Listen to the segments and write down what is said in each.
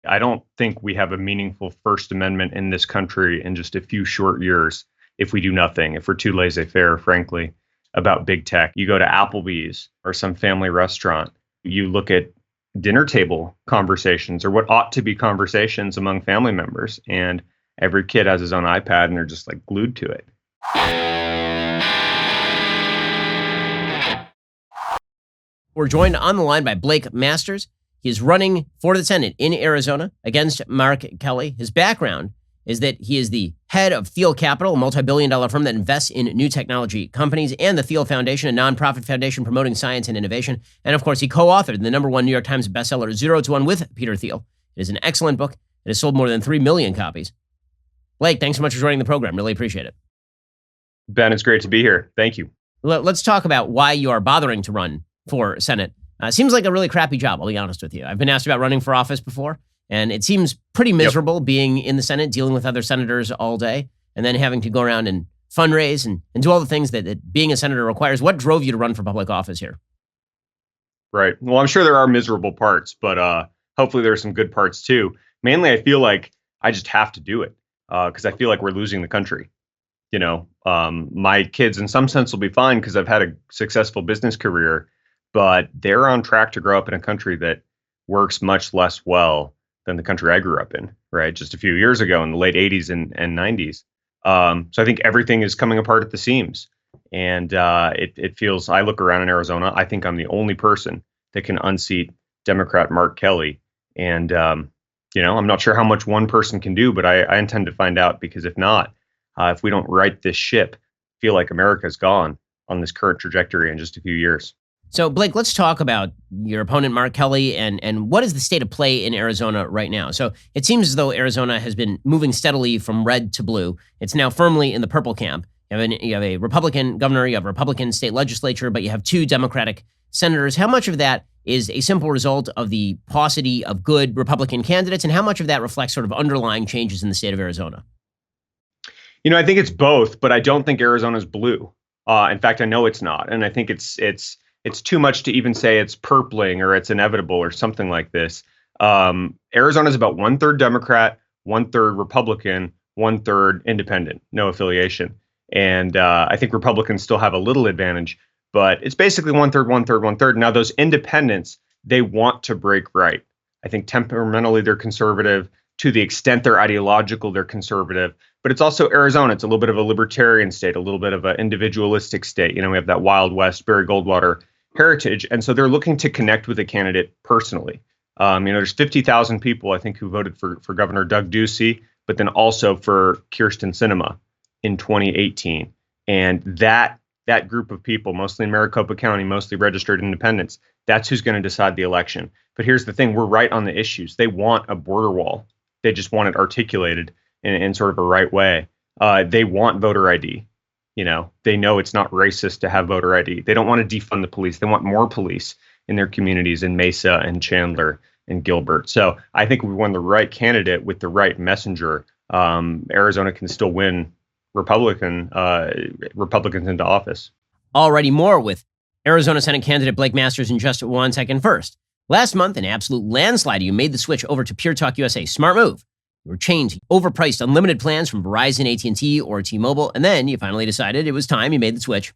I don't think we have a meaningful First Amendment in this country in just a few short years if we do nothing, if we're too laissez-faire, frankly, about big tech. You go to Applebee's or some family restaurant, you look at dinner table conversations or what ought to be conversations among family members, and every kid has his own iPad and they're just like glued to it. We're joined on the line by Blake Masters. He is running for the Senate in Arizona against Mark Kelly. His background is that he is the head of Thiel Capital, a multi-billion-dollar firm that invests in new technology companies, and the Thiel Foundation, a nonprofit foundation promoting science and innovation. And of course, he co-authored the #1 New York Times Bestseller Zero to One with Peter Thiel. It is an excellent book. It has sold more than 3 million copies. Blake, thanks so much for joining the program. Really appreciate it. Ben, it's great to be here. Thank you. Let's talk about why you are bothering to run for Senate. Seems like a really crappy job, I'll be honest with you. I've been asked about running for office before, and it seems pretty miserable being in the Senate, dealing with other senators all day, and then having to go around and fundraise and do all the things that being a senator requires. What drove you to run for public office here? Right. Well, I'm sure there are miserable parts, but hopefully there are some good parts too. Mainly, I feel like I just have to do it because I feel like we're losing the country. You know, my kids in some sense will be fine because I've had a successful business career, but they're on track to grow up in a country that works much less well than the country I grew up in, right? Just a few years ago in the late 80s and 90s. So I think everything is coming apart at the seams. And it feels, I look around in Arizona, I think I'm the only person that can unseat Democrat Mark Kelly. And, I'm not sure how much one person can do, but I intend to find out, because if not, if we don't right this ship, I feel like America's gone on this current trajectory in just a few years. So, Blake, let's talk about your opponent, Mark Kelly, and what is the state of play in Arizona right now? So it seems as though Arizona has been moving steadily from red to blue. It's now firmly in the purple camp. You have a Republican governor, you have a Republican state legislature, but you have 2 Democratic senators. How much of that is a simple result of the paucity of good Republican candidates, and how much of that reflects sort of underlying changes in the state of Arizona? I think it's both, but I don't think Arizona's blue. In fact, I know it's not. And I think it's too much to even say it's purpling or it's inevitable or something like this. Arizona's about 1/3 Democrat, 1/3 Republican, 1/3 independent, no affiliation. And I think Republicans still have a little advantage, but it's basically 1/3, 1/3, 1/3. Now, those independents, they want to break right. I think temperamentally they're conservative. To the extent they're ideological, they're conservative. But it's also Arizona. It's a little bit of a libertarian state, a little bit of an individualistic state. We have that Wild West, Barry Goldwater heritage. And so they're looking to connect with a candidate personally. There's 50,000 people, I think, who voted for Governor Doug Ducey, but then also for Kyrsten Sinema in 2018. And that group of people, mostly in Maricopa County, mostly registered independents, that's who's going to decide the election. But here's the thing, we're right on the issues. They want a border wall. They just want it articulated in sort of a right way. They want voter ID. They know it's not racist to have voter ID. They don't want to defund the police. They want more police in their communities in Mesa and Chandler and Gilbert. So I think we won the right candidate with the right messenger. Arizona can still win Republicans into office. Already more with Arizona Senate candidate Blake Masters in just 1 second. First, last month, an absolute landslide, you made the switch over to Pure Talk USA. Smart move. You were chained to overpriced unlimited plans from Verizon, AT&T, or T-Mobile, and then you finally decided it was time. You made the switch.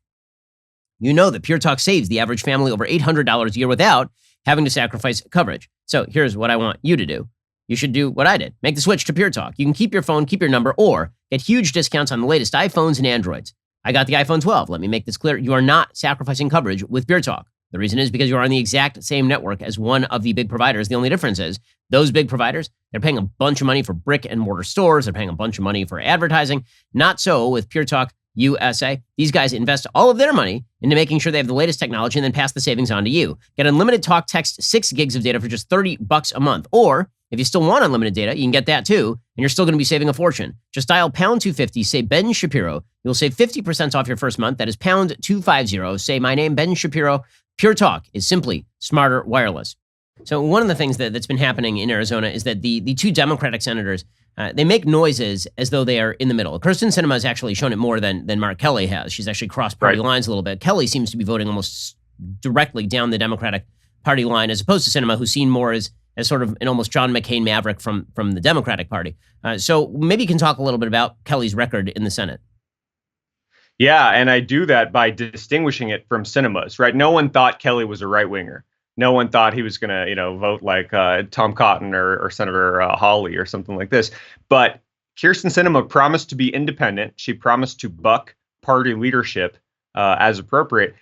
You know that Pure Talk saves the average family over $800 a year without having to sacrifice coverage. So here's what I want you to do. You should do what I did. Make the switch to Pure Talk. You can keep your phone, keep your number, or get huge discounts on the latest iPhones and Androids. I got the iPhone 12. Let me make this clear. You are not sacrificing coverage with Pure Talk. The reason is because you are on the exact same network as one of the big providers. The only difference is those big providers, they're paying a bunch of money for brick and mortar stores. They're paying a bunch of money for advertising. Not so with Pure Talk USA. These guys invest all of their money into making sure they have the latest technology and then pass the savings on to you. Get unlimited talk, text, 6 gigs of data for just $30 a month. Or if you still want unlimited data, you can get that too, and you're still going to be saving a fortune. Just dial pound 250, say Ben Shapiro. You'll save 50% off your first month. That is pound 250. Say my name, Ben Shapiro. Pure Talk is simply smarter wireless. So one of the things that's been happening in Arizona is that the 2 Democratic senators, they make noises as though they are in the middle. Kyrsten Sinema has actually shown it more than Mark Kelly has. She's actually crossed party lines a little bit. Kelly seems to be voting almost directly down the Democratic Party line, as opposed to Sinema, who's seen more as as sort of an almost John McCain maverick from the Democratic Party. So maybe you can talk a little bit about Kelly's record in the Senate. Yeah, and I do that by distinguishing it from Sinema's, right? No one thought Kelly was a right winger. No one thought he was going to, vote like Tom Cotton or Senator Hawley or something like this. But Kyrsten Sinema promised to be independent. She promised to buck party leadership as appropriate.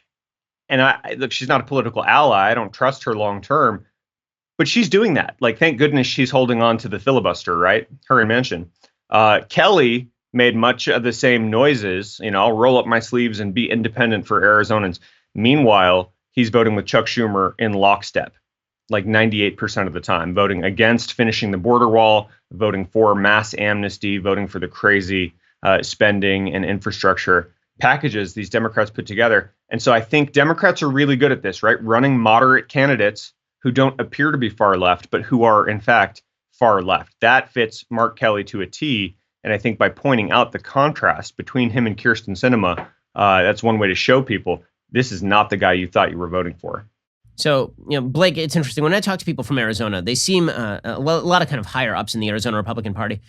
And look, she's not a political ally. I don't trust her long term, but she's doing that. Like, thank goodness she's holding on to the filibuster, right? Her and Manchin. Kelly made much of the same noises. I'll roll up my sleeves and be independent for Arizonans. Meanwhile, he's voting with Chuck Schumer in lockstep, like 98% of the time, voting against finishing the border wall, voting for mass amnesty, voting for the crazy spending and infrastructure packages these Democrats put together. And so I think Democrats are really good at this, right? Running moderate candidates who don't appear to be far left, but who are, in fact, far left. That fits Mark Kelly to a T. And I think by pointing out the contrast between him and Kyrsten Sinema, that's one way to show people this is not the guy you thought you were voting for. So, Blake, it's interesting. When I talk to people from Arizona, they seem, a lot of kind of higher ups in the Arizona Republican Party,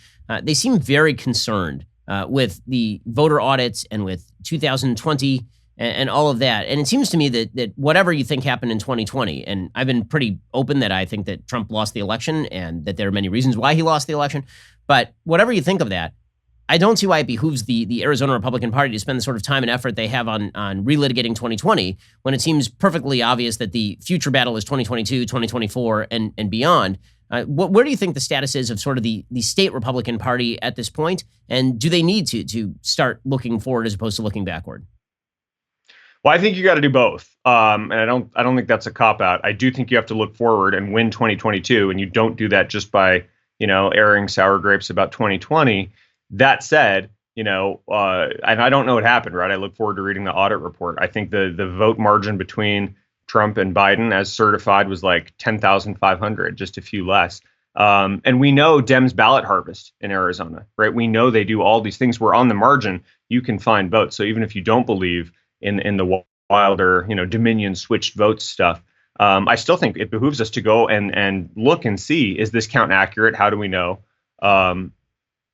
they seem very concerned with the voter audits and with 2020 and all of that. And it seems to me that whatever you think happened in 2020, and I've been pretty open that I think that Trump lost the election and that there are many reasons why he lost the election, but whatever you think of that, I don't see why it behooves the Arizona Republican Party to spend the sort of time and effort they have on relitigating 2020 when it seems perfectly obvious that the future battle is 2022, 2024, and beyond. Where do you think the status is of sort of the state Republican Party at this point? And do they need to start looking forward as opposed to looking backward? Well, I think you got to do both. And I don't think that's a cop-out. I do think you have to look forward and win 2022, and you don't do that just by airing sour grapes about 2020. That said, and I don't know what happened, right? I look forward to reading the audit report. I think the vote margin between Trump and Biden as certified was like 10,500, just a few less. And we know Dems ballot harvest in Arizona, right? We know they do all these things where on the margin, you can find votes. So even if you don't believe in the wilder, Dominion switched votes stuff, I still think it behooves us to go and look and see, is this count accurate? How do we know?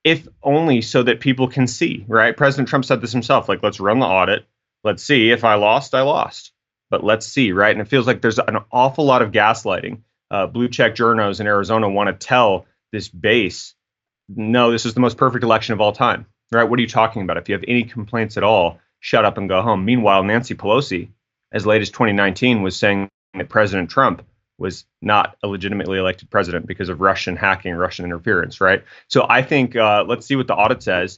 If only so that people can see, right? President Trump said this himself, like, let's run the audit. Let's see. If I lost, I lost. But let's see, right? And it feels like there's an awful lot of gaslighting. Blue check journos in Arizona want to tell this base, no, this is the most perfect election of all time, right? What are you talking about? If you have any complaints at all, shut up and go home. Meanwhile, Nancy Pelosi, as late as 2019, was saying that President Trump was not a legitimately elected president because of Russian hacking, Russian interference, right? So I think let's see what the audit says.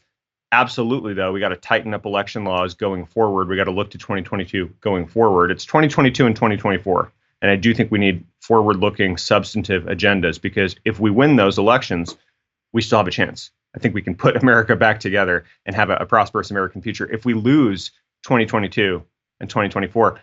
Absolutely, though, we got to tighten up election laws going forward. We got to look to 2022 going forward. It's 2022 and 2024. And I do think we need forward-looking substantive agendas, because if we win those elections, we still have a chance. I think we can put America back together and have a prosperous American future. If we lose 2022 and 2024,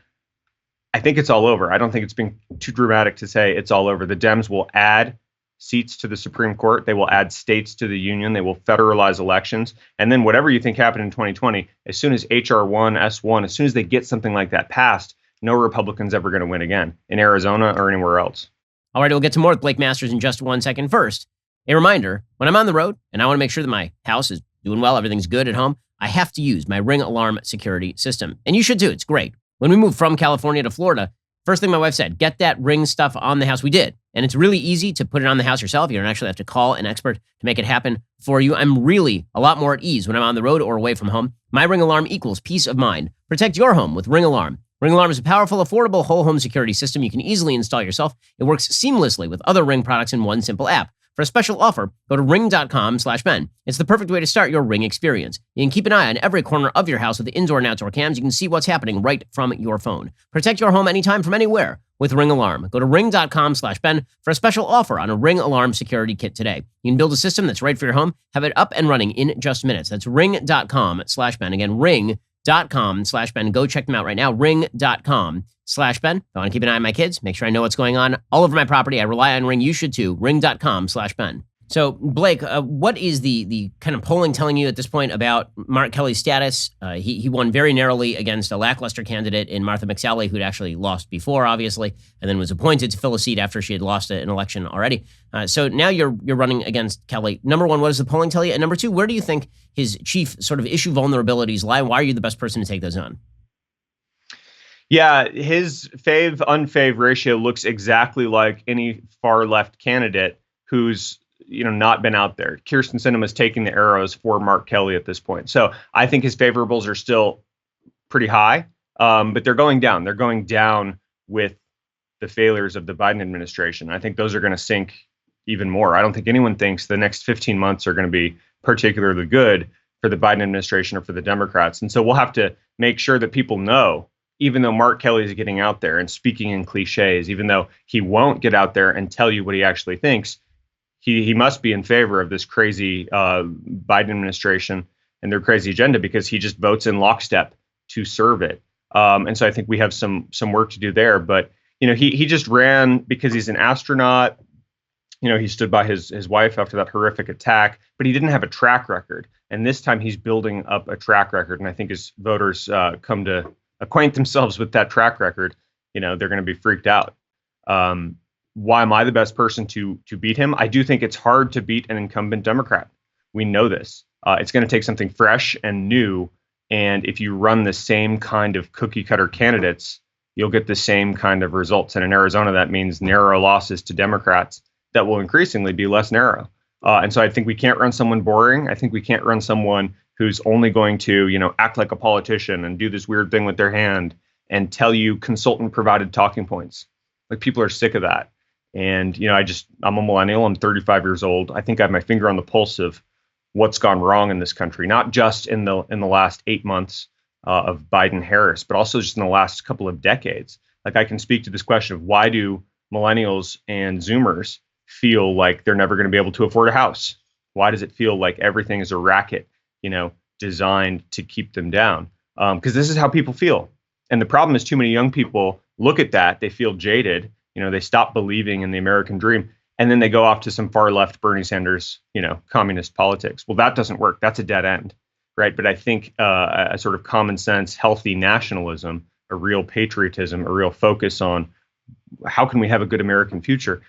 I think it's all over. I don't think it's being too dramatic to say it's all over. The Dems will add seats to the Supreme Court. They will add states to the union. They will federalize elections. And then whatever you think happened in 2020, as soon as HR 1, S1, as soon as they get something like that passed, no Republican's ever going to win again in Arizona or anywhere else. All right, we'll get to more with Blake Masters in just 1 second. First, a reminder, when I'm on the road and I want to make sure that my house is doing well, everything's good at home, I have to use my Ring alarm security system. And you should too. It's great. When we moved from California to Florida, first thing my wife said, get that Ring stuff on the house. We did. And it's really easy to put it on the house yourself. You don't actually have to call an expert to make it happen for you. I'm really a lot more at ease when I'm on the road or away from home. My Ring alarm equals peace of mind. Protect your home with Ring alarm. Ring alarm is a powerful, affordable whole home security system you can easily install yourself. It works seamlessly with other Ring products in one simple app. For a special offer, go to ring.com/Ben. It's the perfect way to start your Ring experience. You can keep an eye on every corner of your house with the indoor and outdoor cams. You can see what's happening right from your phone. Protect your home anytime from anywhere with Ring Alarm. Go to ring.com/Ben for a special offer on a Ring Alarm security kit today. You can build a system that's right for your home, have it up and running in just minutes. That's ring.com/Ben. Again, ring.com/Ben. Go check them out right now. Ring.com/Ben. If I want to keep an eye on my kids, make sure I know what's going on all over my property. I rely on Ring. You should too. Ring.com/Ben. So, Blake, what is the kind of polling telling you at this point about Mark Kelly's status? He won very narrowly against a lackluster candidate in Martha McSally, who'd actually lost before, obviously, and then was appointed to fill a seat after she had lost an election already. So now you're running against Kelly. Number one, what does the polling tell you? And number two, where do you think his chief sort of issue vulnerabilities lie? Why are you the best person to take those on? Yeah, his fave-unfave ratio looks exactly like any far left candidate who's not been out there. Kirsten Sinema's taking the arrows for Mark Kelly at this point. So I think his favorables are still pretty high, but they're going down. They're going down with the failures of the Biden administration. I think those are going to sink even more. I don't think anyone thinks the next 15 months are going to be particularly good for the Biden administration or for the Democrats. And so we'll have to make sure that people know, even though Mark Kelly is getting out there and speaking in cliches, even though he won't get out there and tell you what he actually thinks, he must be in favor of this crazy Biden administration and their crazy agenda, because he just votes in lockstep to serve it. And so I think we have some work to do there. But he just ran because he's an astronaut. He stood by his wife after that horrific attack, but he didn't have a track record. And this time he's building up a track record. And I think as voters come to acquaint themselves with that track record, they're going to be freaked out. Why am I the best person to beat him? I do think it's hard to beat an incumbent Democrat. We know this. It's going to take something fresh and new. And if you run the same kind of cookie cutter candidates, you'll get the same kind of results. And in Arizona, that means narrow losses to Democrats that will increasingly be less narrow. And so I think we can't run someone boring. I think we can't run someone who's only going to, act like a politician and do this weird thing with their hand and tell you consultant provided talking points. Like, people are sick of that. And, I'm a millennial. I'm 35 years old. I think I have my finger on the pulse of what's gone wrong in this country, not just in the last 8 months of Biden Harris, but also just in the last couple of decades. Like, I can speak to this question of, why do millennials and Zoomers feel like they're never going to be able to afford a house? Why does it feel like everything is a racket, designed to keep them down? Because this is how people feel. And the problem is, too many young people look at that, they feel jaded, they stop believing in the American dream, and then they go off to some far left Bernie Sanders, communist politics. Well, that doesn't work. That's a dead end, right? But I think a sort of common sense, healthy nationalism, a real patriotism, a real focus on how can we have a good American future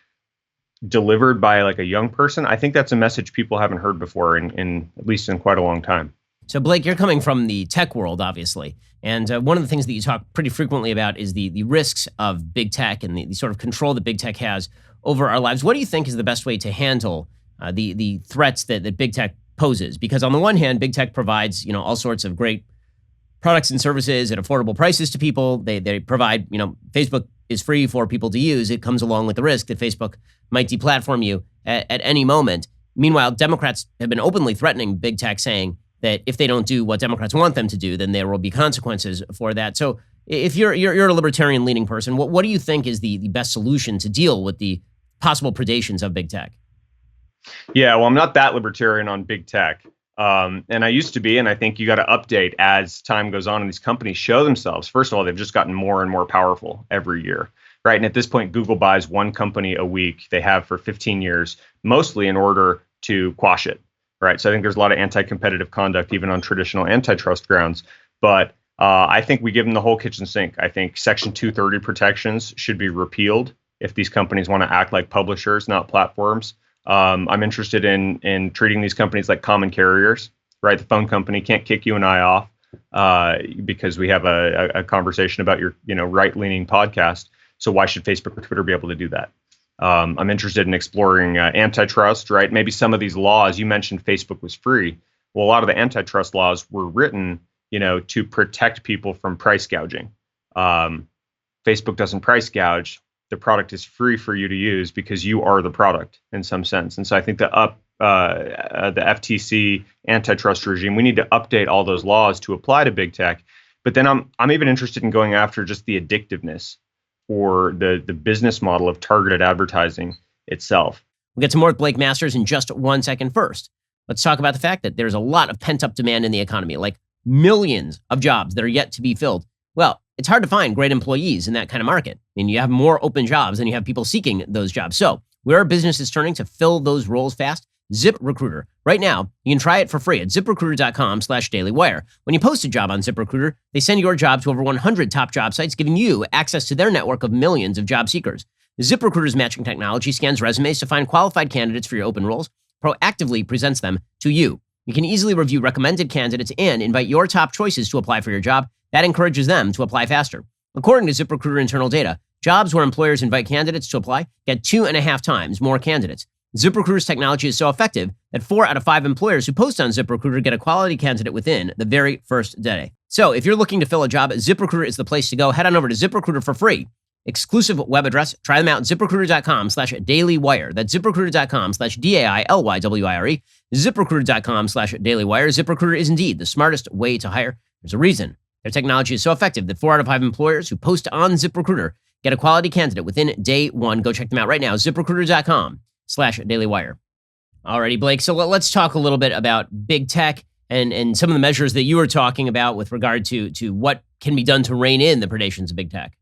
delivered by like a young person, I think that's a message people haven't heard before in at least in quite a long time. So, Blake, you're coming from the tech world, obviously. And one of the things that you talk pretty frequently about is the risks of big tech and the sort of control that big tech has over our lives. What do you think is the best way to handle the threats that big tech poses? Because on the one hand, big tech provides, all sorts of great products and services at affordable prices to people. They provide, Facebook is free for people to use. It comes along with the risk that Facebook might deplatform you at any moment. Meanwhile, Democrats have been openly threatening big tech, saying that if they don't do what Democrats want them to do, then there will be consequences for that. So if you're a libertarian leaning person, what do you think is the best solution to deal with the possible predations of big tech? Yeah, well, I'm not that libertarian on big tech. And I used to be, and I think you got to update as time goes on and these companies show themselves. First of all, they've just gotten more and more powerful every year, right? And at this point, Google buys one company a week. They have for 15 years, mostly in order to quash it, right? So I think there's a lot of anti-competitive conduct, even on traditional antitrust grounds. But I think we give them the whole kitchen sink. I think Section 230 protections should be repealed if these companies want to act like publishers, not platforms. I'm interested in treating these companies like common carriers, right? The phone company can't kick you and I off because we have a conversation about your right-leaning podcast. So why should Facebook or Twitter be able to do that? I'm interested in exploring antitrust, right? Maybe some of these laws, you mentioned Facebook was free. Well, a lot of the antitrust laws were written, to protect people from price gouging. Facebook doesn't price gouge. The product is free for you to use because you are the product in some sense. And so I think the FTC antitrust regime, we need to update all those laws to apply to big tech. But then I'm even interested in going after just the addictiveness or the business model of targeted advertising itself. We'll get to more with Blake Masters in just 1 second. First, let's talk about the fact that there's a lot of pent-up demand in the economy, like millions of jobs that are yet to be filled. Well, it's hard to find great employees in that kind of market. I mean, you have more open jobs than you have people seeking those jobs. So where are businesses turning to fill those roles fast? ZipRecruiter. Right now, you can try it for free at ZipRecruiter.com/dailywire. When you post a job on ZipRecruiter, they send your job to over 100 top job sites, giving you access to their network of millions of job seekers. ZipRecruiter's matching technology scans resumes to find qualified candidates for your open roles, proactively presents them to you. You can easily review recommended candidates and invite your top choices to apply for your job. That encourages them to apply faster. According to ZipRecruiter internal data, jobs where employers invite candidates to apply get 2.5 times more candidates. ZipRecruiter's technology is so effective that 4 out of 5 employers who post on ZipRecruiter get a quality candidate within the very first day. So if you're looking to fill a job, ZipRecruiter is the place to go. Head on over to ZipRecruiter for free. Exclusive web address. Try them out at ZipRecruiter.com/dailywire. That's ZipRecruiter.com/DAILYWIRE. ZipRecruiter.com/dailywire. ZipRecruiter is indeed the smartest way to hire. There's a reason. Their technology is so effective that 4 out of 5 employers who post on ZipRecruiter get a quality candidate within day one. Go check them out right now. ZipRecruiter.com/dailywire. Alrighty, Blake. So let's talk a little bit about big tech and some of the measures that you were talking about with regard to what can be done to rein in the predations of big tech.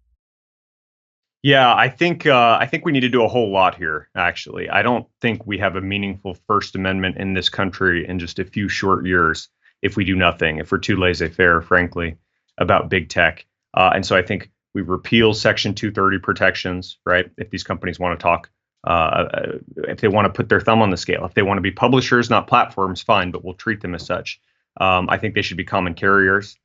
Yeah, I think we need to do a whole lot here, actually. I don't think we have a meaningful First Amendment in this country in just a few short years if we do nothing, if we're too laissez-faire, frankly, about big tech. And so I think we repeal Section 230 protections, right? If these companies want to talk, if they want to put their thumb on the scale, if they want to be publishers, not platforms, fine, but we'll treat them as such. I think they should be common carriers.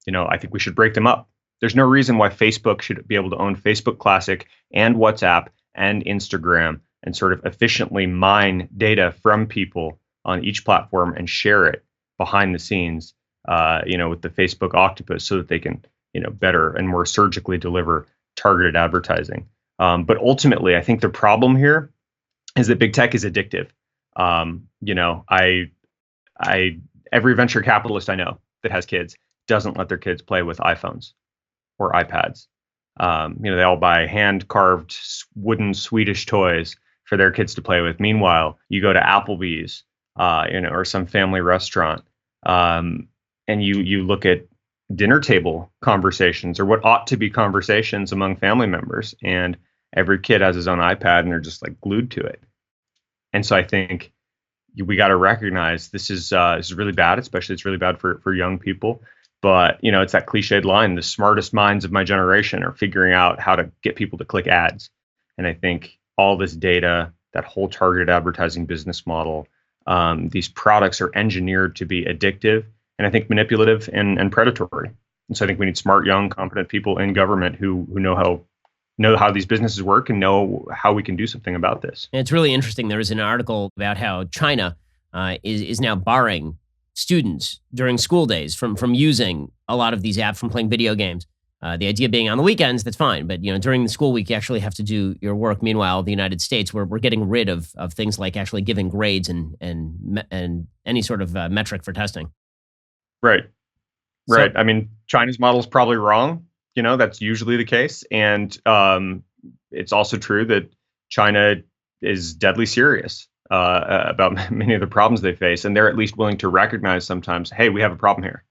I think we should break them up. There's no reason why Facebook should be able to own Facebook Classic and WhatsApp and Instagram and sort of efficiently mine data from people on each platform and share it behind the scenes, with the Facebook octopus so that they can, better and more surgically deliver targeted advertising. But ultimately, I think the problem here is that big tech is addictive. Every venture capitalist I know that has kids doesn't let their kids play with iPhones or iPads. They all buy hand-carved wooden Swedish toys for their kids to play with. Meanwhile, you go to Applebee's, or some family restaurant, and you look at dinner table conversations or what ought to be conversations among family members, and every kid has his own iPad and they're just like glued to it. And so I think we got to recognize this is really bad, especially it's really bad for young people. But, it's that cliched line, the smartest minds of my generation are figuring out how to get people to click ads. And I think all this data, that whole targeted advertising business model, these products are engineered to be addictive and I think manipulative and predatory. And so I think we need smart, young, competent people in government who know how these businesses work and know how we can do something about this. And it's really interesting. There was an article about how China is now barring students during school days from using a lot of these apps, from playing video games. The idea being on the weekends, that's fine. But during the school week, you actually have to do your work. Meanwhile, the United States, we're getting rid of things like actually giving grades and any sort of metric for testing. Right. Right. I mean, China's model is probably wrong. That's usually the case. And it's also true that China is deadly serious about many of the problems they face. And they're at least willing to recognize sometimes, hey, we have a problem here.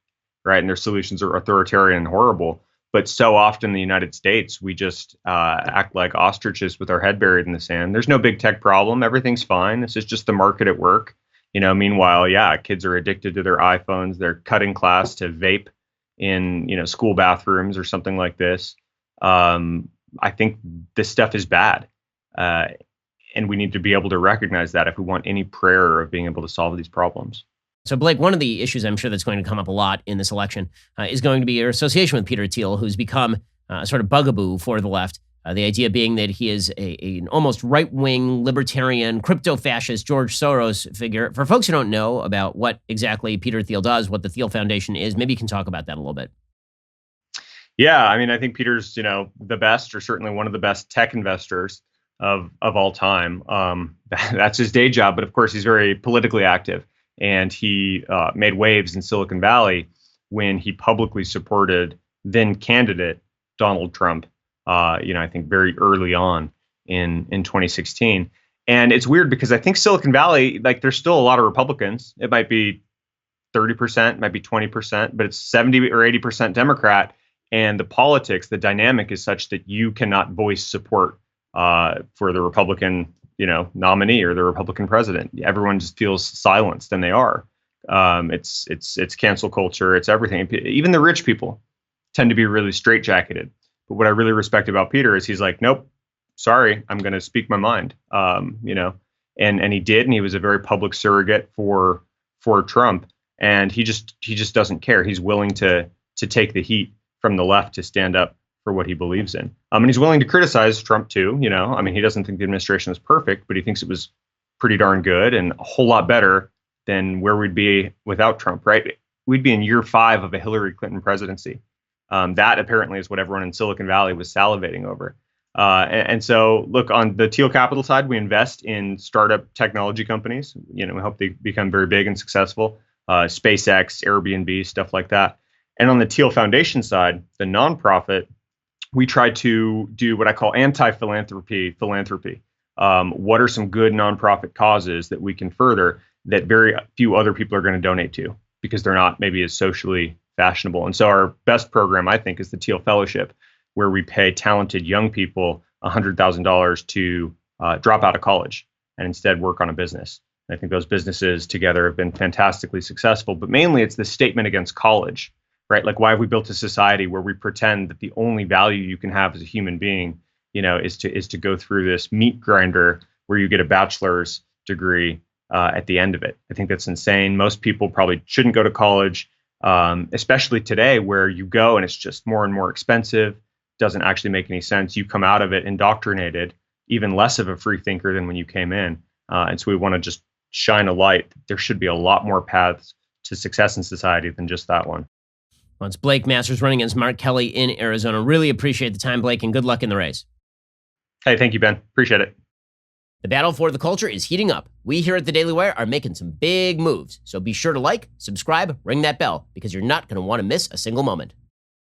Right. And their solutions are authoritarian and horrible. But so often in the United States, we just act like ostriches with our head buried in the sand. There's no big tech problem. Everything's fine. This is just the market at work. Meanwhile, kids are addicted to their iPhones. They're cutting class to vape in, school bathrooms or something like this. I think this stuff is bad. And we need to be able to recognize that if we want any prayer of being able to solve these problems. So, Blake, one of the issues I'm sure that's going to come up a lot in this election is going to be your association with Peter Thiel, who's become a sort of bugaboo for the left. The idea being that he is an almost right-wing, libertarian, crypto-fascist George Soros figure. For folks who don't know about what exactly Peter Thiel does, what the Thiel Foundation is, maybe you can talk about that a little bit. Yeah, I mean, I think Peter's, the best, or certainly one of the best tech investors of all time. That's his day job, but of course he's very politically active, and he made waves in Silicon Valley when he publicly supported then candidate Donald Trump. I think very early on in 2016. And it's weird because I think Silicon Valley, there's still a lot of Republicans. It might be 30%, might be 20%, but it's 70 or 80% Democrat. And the politics, the dynamic is such that you cannot voice support for the Republican nominee or the Republican president. Everyone just feels silenced, and they are. It's cancel culture. It's everything. Even the rich people tend to be really straitjacketed. But what I really respect about Peter is he's like, nope, sorry, I'm going to speak my mind. And he did, and he was a very public surrogate for Trump, and he just doesn't care. He's willing to take the heat from the left to stand up for what he believes in. And he's willing to criticize Trump too. He doesn't think the administration is perfect, but he thinks it was pretty darn good and a whole lot better than where we'd be without Trump, right? We'd be in year 5 of a Hillary Clinton presidency. That apparently is what everyone in Silicon Valley was salivating over. And so, look, on the Thiel Capital side, we invest in startup technology companies. We hope they become very big and successful. SpaceX, Airbnb, stuff like that. And on the Thiel Foundation side, the nonprofit, we try to do what I call anti-philanthropy. What are some good nonprofit causes that we can further that very few other people are going to donate to because they're not maybe as socially fashionable? And so our best program, I think, is the Thiel Fellowship, where we pay talented young people $100,000 to drop out of college and instead work on a business. And I think those businesses together have been fantastically successful, but mainly it's the statement against college, right? Like, why have we built a society where we pretend that the only value you can have as a human being, is to go through this meat grinder where you get a bachelor's degree at the end of it? I think that's insane. Most people probably shouldn't go to college, especially today where you go and it's just more and more expensive. Doesn't actually make any sense. You come out of it indoctrinated, even less of a free thinker than when you came in. And so we want to just shine a light. There should be a lot more paths to success in society than just that one. Well, it's Blake Masters running against Mark Kelly in Arizona. Really appreciate the time, Blake, and good luck in the race. Hey, thank you, Ben. Appreciate it. The battle for the culture is heating up. We here at the Daily Wire are making some big moves. So be sure to like, subscribe, ring that bell, because you're not going to want to miss a single moment.